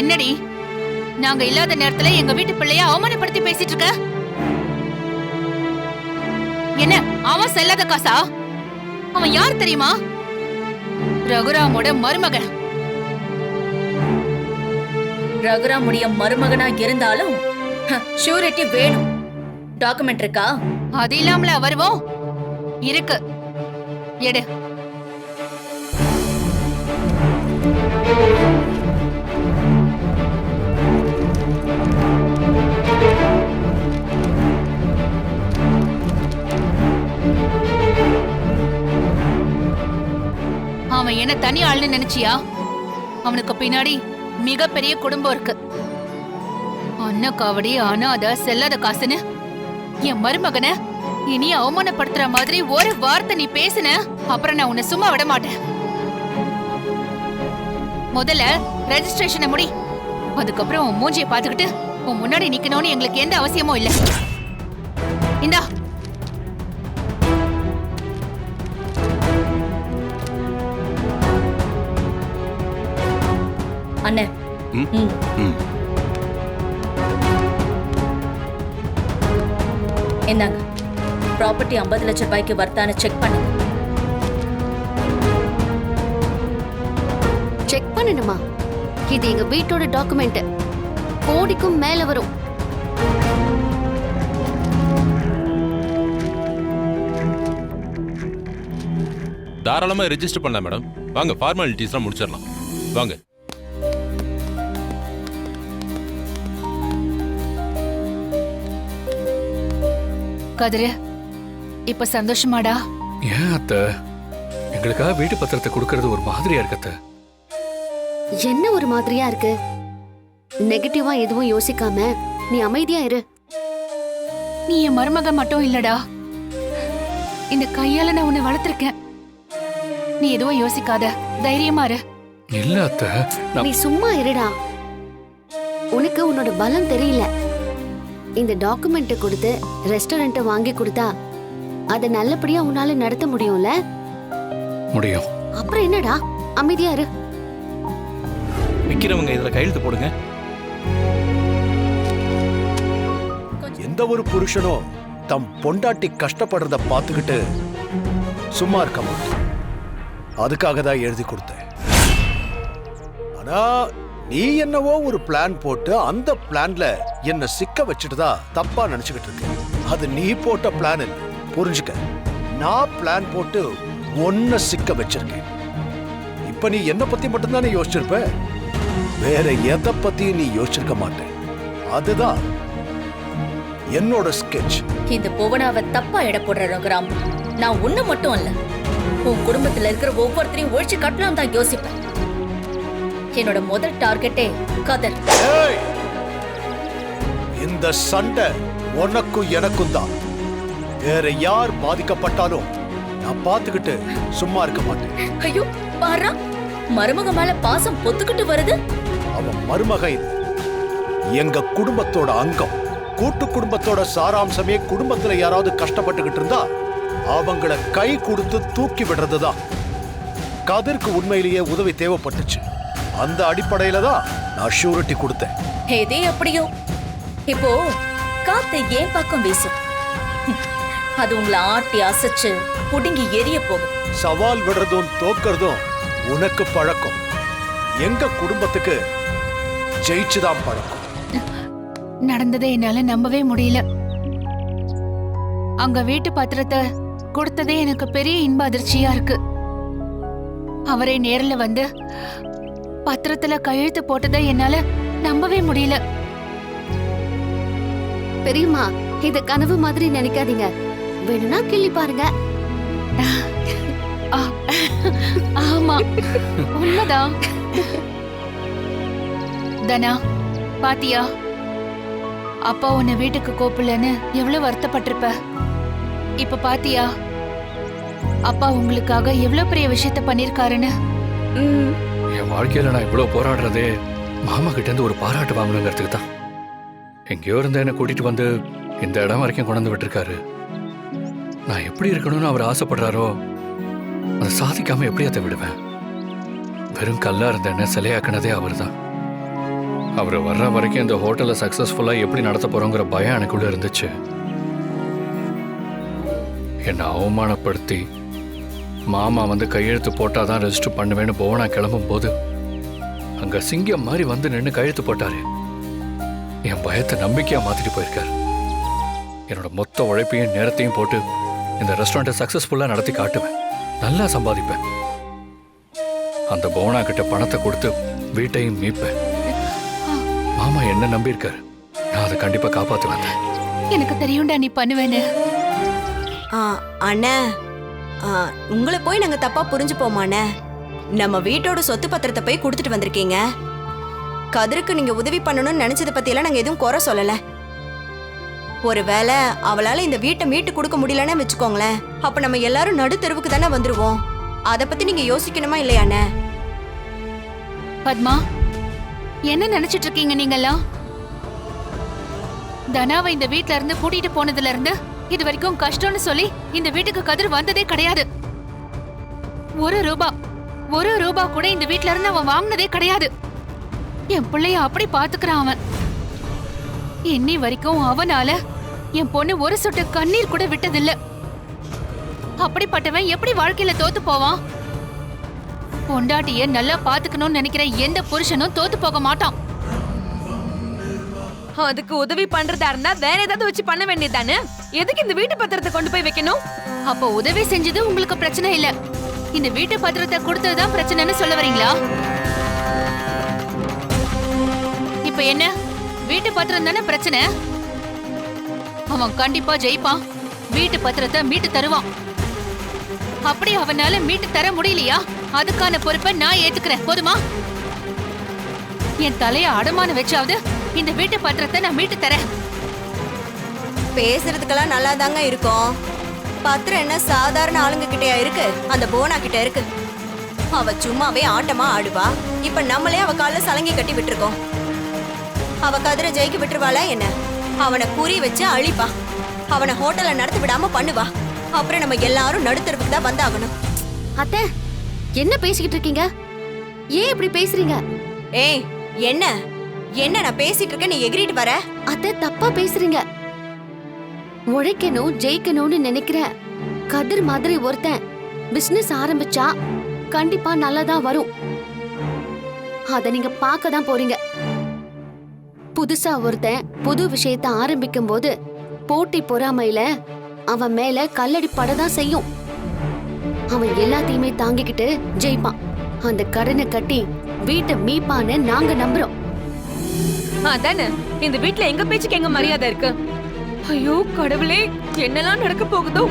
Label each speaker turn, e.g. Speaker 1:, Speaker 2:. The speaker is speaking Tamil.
Speaker 1: என்னடி நாங்க இல்லாத நேரத்துல எங்க வீட்டு பிள்ளைய அவமானப்படுத்தி பேசிட்டு இருக்க? என்ன அவன் செல்லாத காசா? அவன் யார் தெரியுமா? ரகுராமோட மருமகன்.
Speaker 2: ரகுராமுடைய மருமகனா இருந்தாலும் ஷூரிட்டி வேணும். டாக்குமெண்ட் இருக்கா?
Speaker 1: அது இல்லாமல வருவோம். இருக்கு, எடு. அவன் என்ன தனி ஆள்னு நினைச்சியா? அவனுக்கு பின்னாடி மிகப்பெரிய குடும்பம் இருக்கு. அண்ணா காவடி அனாத செல்லாத காசுன்னு என் மருமகனை இனி அவமானப்படுத்துற மாதிரி ஒரு வார்த்தை நீ பேசுன, அப்புறம் நான் உன்னை சும்மா விட மாட்டேன். முதல்ல ரெஜிஸ்ட்ரேஷனை முடி. அதுக்கப்புறம் உன் மூஞ்சியை பாத்துக்கிட்டு உன் முன்னாடி நிக்கணும்னு எங்களுக்கு எந்த அவசியமும் இல்ல. இந்தா.
Speaker 2: அண்ணே, என்னங்க ப்ராப்பர்ட்டி 50 லட்சம் ரூபாய்க்கு வர்த்தான செக் பண்ணுங்க.
Speaker 3: செக் பண்ணணுமா? இது எங்க வீட்டோட டாக்குமெண்ட். கோடிக்கும் மேல வரும்.
Speaker 4: தாராளமா ரெஜிஸ்டர் பண்ணலாம் மேடம். வாங்க, ஃபார்மாலிட்டிஸ்லாம் முடிச்சிடலாம். வாங்க.
Speaker 1: கதிரு, இப்ப சந்தோஷமாடா?
Speaker 5: ஏன் அத்த, எங்களுக்காக வீட்டு பத்திரத்தை கொடுக்கறது ஒரு மாதிரியா இருக்கு அத்த.
Speaker 3: என்ன ஒரு மாதிரியா இருக்கு? நெகட்டிவா எதுவும் யோசிக்காம நீ அமைதியா இரு.
Speaker 1: நீ என் மருமக மட்டும் இல்லடா, இந்த கையால நான் உன்னை வளர்த்திருக்கேன். நீ எதுவும் யோசிக்காத, தைரியமா இரு.
Speaker 5: இல்ல அத்த,
Speaker 3: நீ சும்மா இருடா. உனக்கு உன்னோட பலம் தெரியல. இந்த டாக்குமெண்ட் கொடுத்து ரெஸ்டாரண்ட் வாங்கி கொடுத்தா அத நல்லபடியா உன்னால நடத்த முடியும்ல?
Speaker 5: முடியும்.
Speaker 3: அப்புறம் என்னடா, அமைதியா இரு.
Speaker 6: விக்கிறவங்க இதுல கையெழுத்து போடுங்க.
Speaker 7: எந்த ஒரு புருஷனோ தம் பொண்டாட்டி கஷ்டப்படுறத பார்த்துக்கிட்டு சும்மா இருக்க மாட்டேன். அதுக்காக தான் எழுதி கொடுத்தேன். ஆனா நீ என்னவோ ஒரு பிளான் போட்டு அந்த பிளான்ல என்ன சிக்க வச்சுட்டுதா தப்பா நினைச்சுக்கிட்டு இருக்க. அது நீ போட்ட பிளான் இல்ல, புரிஞ்சுக்க. நான் பிளான் போட்டு ஒன்ன சிக்க வச்சிருக்கேன். இப்ப நீ என்ன பத்தி மட்டும்தானே யோசிச்சிருப்ப, வேற எதை பத்தியும் நீ யோசிச்சிருக்க மாட்டேன். அதுதான் என்னோட ஸ்கெட்ச்.
Speaker 2: இந்த புவனாவை தப்பா எடை போடுற ரகுராம். நான் உன்ன மட்டும் அல்ல, உன் குடும்பத்துல இருக்கிற ஒவ்வொருத்தரையும் ஒழிச்சு கட்டலாம் தான் யோசிப்பேன். என்னோட முதல் டார்கெட்டே கதர்.
Speaker 7: இந்த சண்டை உனக்கும் எனக்கும் தான். வேற யார் பாதிக்கப்பட்டாலும் நான் பார்த்துக்கிட்டு சும்மா இருக்க மாட்டேன்.
Speaker 2: ஐயோ பாரா, மருமக மேல பாசம் பொத்துக்கிட்டு வருது.
Speaker 7: அவன் மருமக இல்ல, எங்க குடும்பத்தோட அங்கம். கூட்டு குடும்பத்தோட சாராம்சமே குடும்பத்துல யாராவது கஷ்டப்பட்டுக்கிட்டு இருந்தா அவங்கள கை கொடுத்து தூக்கி விடுறதுதான். கதிர்க்கு உண்மையிலேயே உதவி தேவைப்பட்டுச்சு. அந்த அடிப்படையில தான் நான் ஷூரிட்டி கொடுத்தேன்.
Speaker 2: எதே அப்படியோ இப்போ காத்து ஏன் பக்கம் வீசும். அது உங்களை ஆட்டி அசைச்சு புடுங்கி எரிய போகும்.
Speaker 7: சவால் விடுறதும் தோக்கறதும் உனக்கு பழக்கம். எங்க குடும்பத்துக்கு ஜெயிச்சுதான் பழக்கம்.
Speaker 1: நடந்ததை என்னால நம்பவே முடியல. அங்க வீட்டு பத்திரத்தை கொடுத்ததே எனக்கு பெரிய இன்ப அதிர்ச்சியா இருக்கு. அவரை நேர்ல வந்து பத்திரத்துல கையெழுத்து போட்டதை என்னால நம்பவே முடியல.
Speaker 3: பெரியம்மா, இத கனவு மாதிரி நினைக்காதீங்க. வேணும்னா கிள்ளி பாருங்க.
Speaker 1: ஆமா, உண்மைதான். தனா, பாத்தியா, அப்பா உன்னை வீட்டுக்கு கூப்பிடலன்னு எவ்வளவு வருத்தப்பட்டிருப்ப. இப்ப பாத்தியா அப்பா உங்களுக்காக எவ்வளவு பெரிய விஷயத்த பண்ணிருக்காருன்னு.
Speaker 5: என் வாழ்க்கையில நான் இவ்வளவு போராடுறதே மாமா கிட்ட இருந்து ஒரு பாராட்டு வாங்கணுங்கிறதுக்கு தான். எங்கேயோ இருந்த என்ன கூட்டிட்டு வந்து இந்த இடம் வரைக்கும் கொண்டு வந்து விட்டுருக்காரு. நான் எப்படி இருக்கணும்னு அவர் ஆசைப்படுறாரோ அதை சாதிக்காம எப்படி அதை விடுவேன்? வெறும் கல்லா இருந்த என்ன சிலையாக்குனதே அவர் தான். அவர் வர்ற வரைக்கும் இந்த ஹோட்டலை சக்சஸ்ஃபுல்லா எப்படி நடத்த போறோங்கிற பயம் எனக்குள்ள இருந்துச்சு. என்னை அவமானப்படுத்தி மாமா வந்து கையெழுத்து போட்டாதான் ரெஜிஸ்டர் பண்ணுவேன்னு புவனா கிளம்பும் போது அங்க சிங்கம் மாதிரி வந்து நின்று கையெழுத்து போட்டாரு. என் பயத்தை நம்பிக்கையா மாத்திட்டு போயிருக்காரு. என்னோட மொத்த உழைப்பையும் நேரத்தையும் போட்டு இந்த ரெஸ்டாரண்ட்டை சக்சஸ்ஃபுல்லா நடத்தி காட்டுவேன், நல்லா சம்பாதிப்பேன். அந்த புவனா கிட்ட பணத்தை கொடுத்து வீட்டையும் மீட்பேன். மாமா என்ன நம்பியிருக்காரு, நான் அதை கண்டிப்பா காப்பாத்துவேன்.
Speaker 1: எனக்கு தெரியும்டா நீ பண்ணுவேன்னு.
Speaker 6: அண்ணே, உங்களை போய் நாங்க தப்பா புரிஞ்சுப்போமாண்ணே? நம்ம வீட்டோட சொத்து பத்திரத்தை போய் கொடுத்துட்டு வந்திருக்கீங்க. கதிருக்கு நீங்க உதவி பண்ணணும்னு நினைச்சதை பத்தியெல்லாம் நாங்க எதுவும் குறை சொல்லல. ஒருவேளை அவளால இந்த வீட்டை மீட்டு கொடுக்க முடியலன்னு வச்சுக்கோங்களேன், அப்ப நம்ம எல்லாரும் நடுத்தெருவுக்கு தானே வந்துருவோம். அத பத்தி நீங்க யோசிக்கணுமா இல்லையாண்ணே?
Speaker 1: பத்மா, என்ன நினைச்சிட்டு இருக்கீங்க நீங்கெல்லாம்? தனாவை இந்த வீட்ல இருந்து கூட்டிட்டு போனதுல இருந்து இது வரைக்கும் கஷ்டம்னு சொல்லி இந்த வீட்டுக்கு கதிர் வந்ததே கிடையாது. ஒரு ரூபா கூட இந்த வீட்ல இருந்து அவன் வாங்கினதே கிடையாது. என் பிள்ளைய அப்படி பாத்துக்கிறான் அவன். இன்னி வரைக்கும் அவனால என் பொண்ணு ஒரு சொட்டு கண்ணீர் கூட விட்டதில்ல. அப்படிப்பட்டவன் எப்படி வாழ்க்கையில தோத்து போவான்? பொண்டாட்டிய நல்லா பாத்துக்கணும்னு நினைக்கிற எந்த புருஷனும் தோத்து போக மாட்டான்.
Speaker 8: அதுக்கு உதவி பண்றதா இருந்தா வேற ஏதாவது வச்சு பண்ண வேண்டியதானே? எதுக்கு இந்த வீட்டு பத்திரத்தை கொண்டு போய் வைக்கணும்?
Speaker 1: அப்போ உதவி செஞ்சது உங்களுக்கு பிரச்சனை இல்ல, இந்த வீட்டு பத்திரத்தை கொடுத்ததுதான் பிரச்சனைன்னு சொல்ல வரீங்களா? இப்ப என்ன, வீட்டு பத்திரம் தானே பிரச்சனை? அவன் கண்டிப்பா ஜெயிப்பான், வீட்டு பத்திரத்தை மீட்டு தருவான். அப்படி அவனால மீட்டு தர முடியலையா, அதுக்கான பொறுப்பை நான் ஏத்துக்கிறேன். போதுமா? என் தலைய அடமான வச்சாவது இந்த வீட்டு பத்திரத்தை நான் மீட்டு தரேன்.
Speaker 6: பேசுறதுக்கெல்லாம் நல்லா தாங்க இருக்கும். பத்திரம் என்ன சாதாரண ஆளுங்க கிட்டயா இருக்கு? அந்த புவனா கிட்ட இருக்கு. அவ சும்மாவே ஆட்டமா ஆடுவா. இப்ப நம்மளே அவ கால சலங்கி கட்டி விட்டுருக்கோம். அவ கதிரை ஜெயிக்க விட்டுருவாளா என்ன? அவனை குறி வச்சு அழிப்பா. அவனை ஹோட்டல்ல நடத்தி விடாம பண்ணுவா. அப்புறம் நம்ம எல்லாரும் நடுத்தரவுக்கு தான் வந்தாகணும்.
Speaker 3: அத்தை, என்ன பேசிக்கிட்டு இருக்கீங்க? ஏன் இப்படி பேசுறீங்க?
Speaker 6: ஏய், என்ன என்ன நான் பேசிட்டு இருக்க, நீ எகிரிட்டு வர?
Speaker 3: அத்தை, தப்பா பேசுறீங்க. உழைக்கணும் ஜெயிக்கணும்னு நினைக்கிற கதிர் மாதிரி ஒருத்தன் பிசினஸ் ஆரம்பிச்சா கண்டிப்பா நல்லதா வரும். அத நீங்க பார்க்க தான் போறீங்க. புதுசா ஒருத்தன் புது விஷயத்த ஆரம்பிக்கும் போது போட்டி பொறாமையில அவன் மேல கல்லடி படதான் செய்யும். அவன் எல்லாத்தையுமே தாங்கிக்கிட்டு ஜெயிப்பான். அந்த கடனை கட்டி வீட்டை மீப்பான்னு நாங்க நம்புறோம்.
Speaker 8: அதானே, இந்த வீட்ல எங்க பேச்சுக்கு எங்க மரியாதை இருக்கு? ஐயோ கடவுளே, என்னெல்லாம் நடக்க போகுதோ?